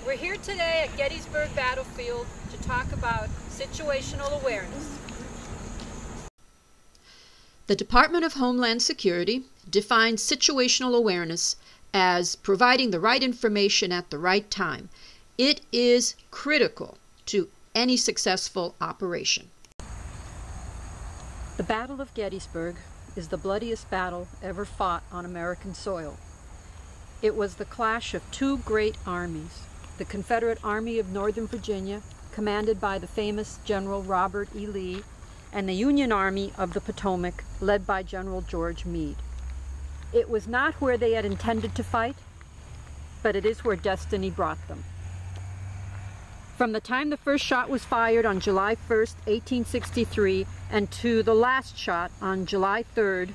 We're here today at Gettysburg Battlefield to talk about situational awareness. The Department of Homeland Security defines situational awareness as providing the right information at the right time. It is critical to any successful operation. The Battle of Gettysburg is the bloodiest battle ever fought on American soil. It was the clash of two great armies, the Confederate Army of Northern Virginia, commanded by the famous General Robert E. Lee, and the Union Army of the Potomac, led by General George Meade. It was not where they had intended to fight, but it is where destiny brought them. From the time the first shot was fired on July 1st, 1863, and to the last shot on July 3rd,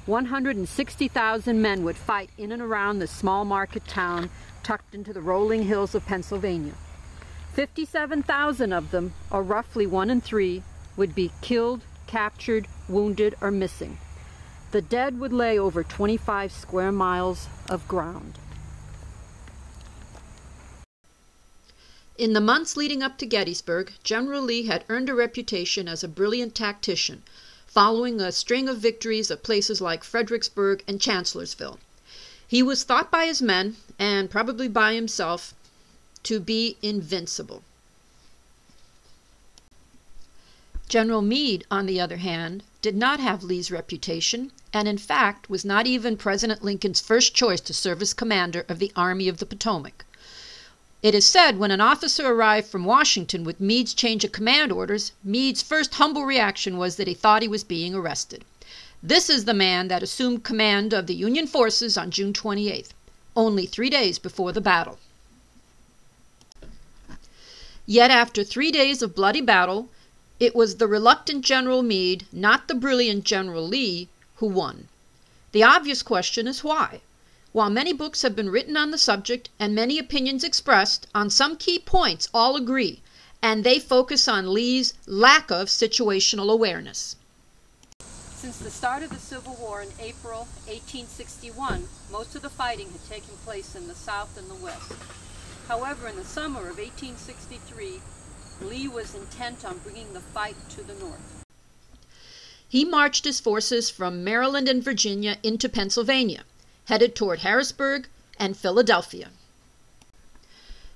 160,000 men would fight in and around the small market town tucked into the rolling hills of Pennsylvania. 57,000 of them, or roughly 1 in 3, would be killed, captured, wounded, or missing. The dead would lay over 25 square miles of ground. In the months leading up to Gettysburg, General Lee had earned a reputation as a brilliant tactician, following a string of victories at places like Fredericksburg and Chancellorsville. He was thought by his men, and probably by himself, to be invincible. General Meade, on the other hand, did not have Lee's reputation, and in fact was not even President Lincoln's first choice to serve as commander of the Army of the Potomac. It is said when an officer arrived from Washington with Meade's change of command orders, Meade's first humble reaction was that he thought he was being arrested. This is the man that assumed command of the Union forces on June 28th, only 3 days before the battle. Yet after 3 days of bloody battle, it was the reluctant General Meade, not the brilliant General Lee, who won. The obvious question is why? While many books have been written on the subject and many opinions expressed, on some key points all agree, and they focus on Lee's lack of situational awareness. Since the start of the Civil War in April 1861, most of the fighting had taken place in the South and the West. However, in the summer of 1863, Lee was intent on bringing the fight to the North. He marched his forces from Maryland and Virginia into Pennsylvania, headed toward Harrisburg and Philadelphia.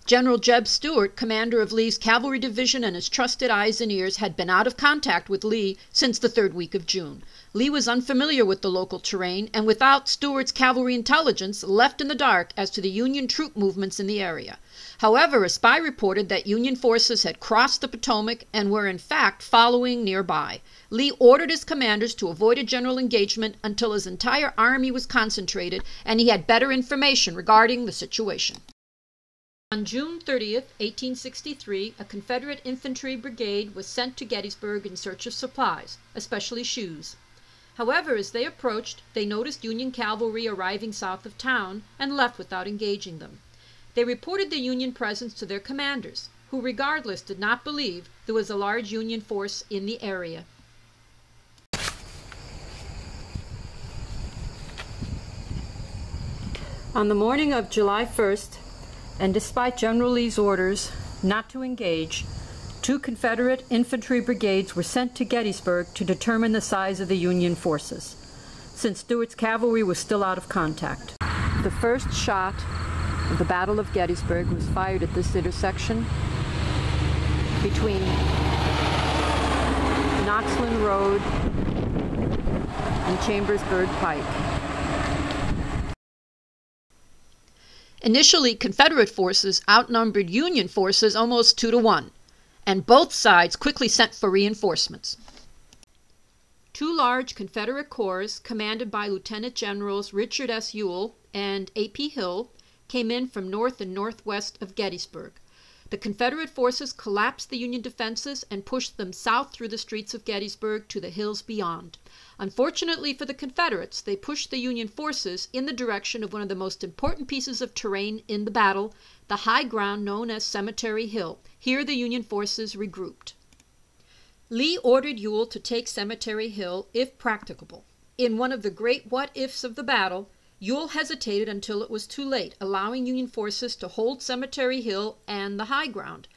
General Jeb Stuart, commander of Lee's cavalry division and his trusted eyes and ears, had been out of contact with Lee since the 3rd week of June. Lee was unfamiliar with the local terrain and without Stuart's cavalry intelligence left in the dark as to the Union troop movements in the area. However, a spy reported that Union forces had crossed the Potomac and were in fact following nearby. Lee ordered his commanders to avoid a general engagement until his entire army was concentrated and he had better information regarding the situation. On June 30th, 1863, a Confederate infantry brigade was sent to Gettysburg in search of supplies, especially shoes. However, as they approached, they noticed Union cavalry arriving south of town and left without engaging them. They reported the Union presence to their commanders, who regardless did not believe there was a large Union force in the area. On the morning of July 1st, and despite General Lee's orders not to engage, 2 Confederate infantry brigades were sent to Gettysburg to determine the size of the Union forces, since Stuart's cavalry was still out of contact. The first shot of the Battle of Gettysburg was fired at this intersection between Knoxland Road and Chambersburg Pike. Initially, Confederate forces outnumbered Union forces almost 2 to 1, and both sides quickly sent for reinforcements. 2 large Confederate corps, commanded by Lieutenant Generals Richard S. Ewell and A.P. Hill, came in from north and northwest of Gettysburg. The Confederate forces collapsed the Union defenses and pushed them south through the streets of Gettysburg to the hills beyond. Unfortunately for the Confederates, they pushed the Union forces in the direction of one of the most important pieces of terrain in the battle, the high ground known as Cemetery Hill. Here the Union forces regrouped. Lee ordered Ewell to take Cemetery Hill if practicable. In one of the great what-ifs of the battle, Ewell hesitated until it was too late, allowing Union forces to hold Cemetery Hill and the high ground.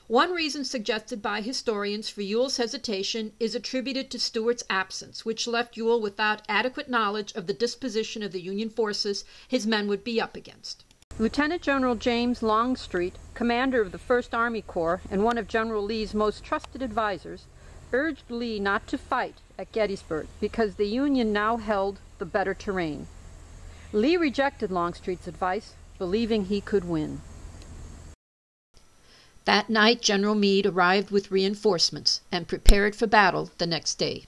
One reason suggested by historians for Ewell's hesitation is attributed to Stuart's absence, which left Ewell without adequate knowledge of the disposition of the Union forces his men would be up against. Lieutenant General James Longstreet, commander of the 1st Army Corps and one of General Lee's most trusted advisors, urged Lee not to fight at Gettysburg because the Union now held the better terrain. Lee rejected Longstreet's advice, believing he could win. That night, General Meade arrived with reinforcements and prepared for battle the next day.